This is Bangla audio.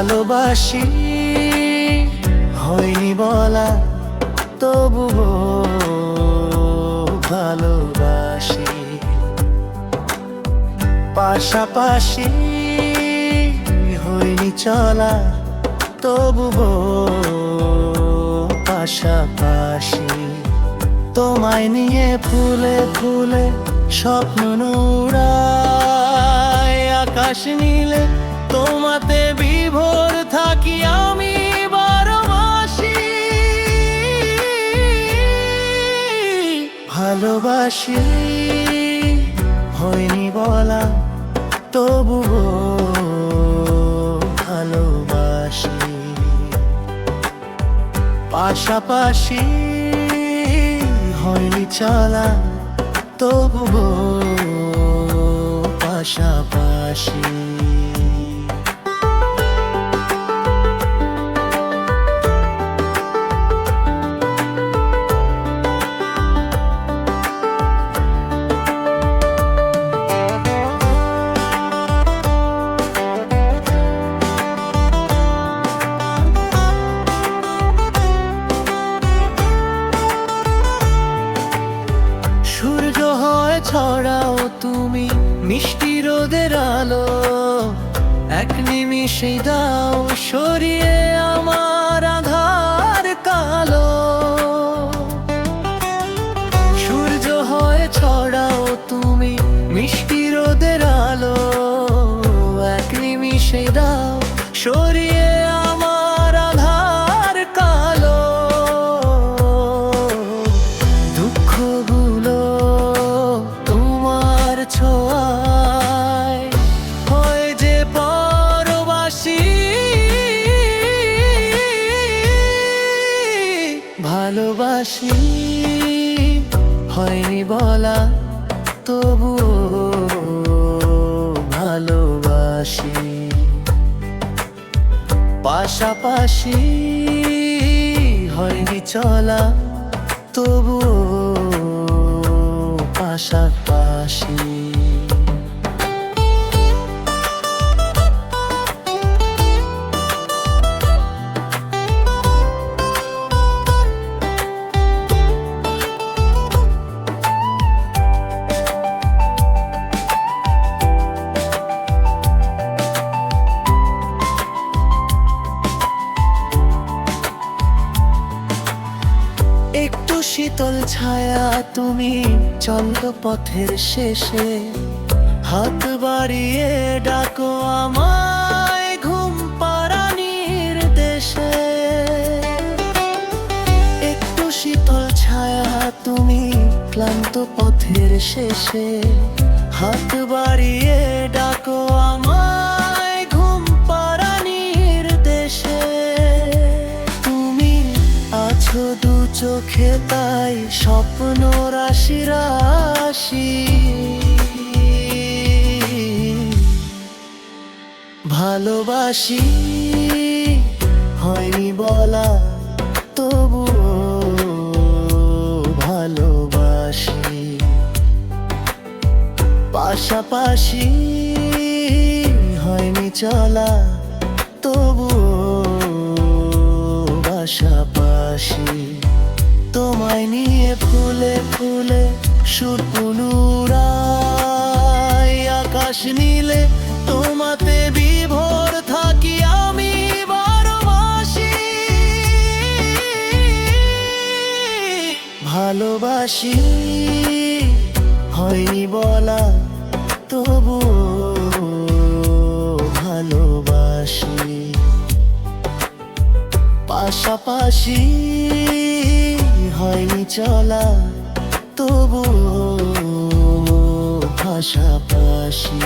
ভালোবাসি হয়নি বলা, তবুও ভালোবাসি। পাশাপাশি হয়নি চলা, তবুও পাশাপাশি। তোমায় নিয়ে ফুলে ফুলে স্বপ্ন উড়াই, আকাশ নীলে তোমাতে বিভোর থাকি আমি বারো মাসি। ভালোবাসি হয়নি বলা, তবুও ভালোবাসি। পাশাপাশি হয়নি চলা, তবুও পাশাপাশি। সূর্য হয়ে ছড়াও তুমি মিষ্টি রোদের আলো, এক নিমিষে দাও সরিয়ে আমার আধার কালো। সূর্য হয়ে ছড়াও তুমি মিষ্টি রোদের আলো, এক নিমিষে দাও সরিয়ে আমার আধার কালো। দুঃখগুলো তোমার ছোঁয়ায় হয় যে পরবাসী। ভালোবাসি হয়নি বলা, তবুও ভালোবাসি। পাশাপাশি হয়নি চলা, তবুও পাশাপাশি। একটু শীতল ছায়া তুমি চলো পথের শেষে, হাত বাড়িয়ে ডাকো আমায় ঘুম পাড়ানির দেশে। একটু শীতল ছায়া তুমি ক্লান্ত পথের শেষে, হাত বাড়িয়ে ডাকো আমায় ঘুম পাড়ানির দেশে। তুমি আছো দু চোখে তাই স্বপ্ন রাশি রাশি। ভালোবাসি হয়নি বলা, তবুও ভালোবাসি। পাশাপাশি হয়নি চলা, তবুও পাশাপাশি। তোমায় নিয়ে ফুলে ফুলে সুর পুনরায়, আকাশ নীলে তোমাতে বিভোর থাকি আমি বারো মাসি। ভালোবাসি হয়নি বলা, তবুও ভালোবাসি। পাশাপাশি হয়নি চলা, তবুও পাশাপাশি।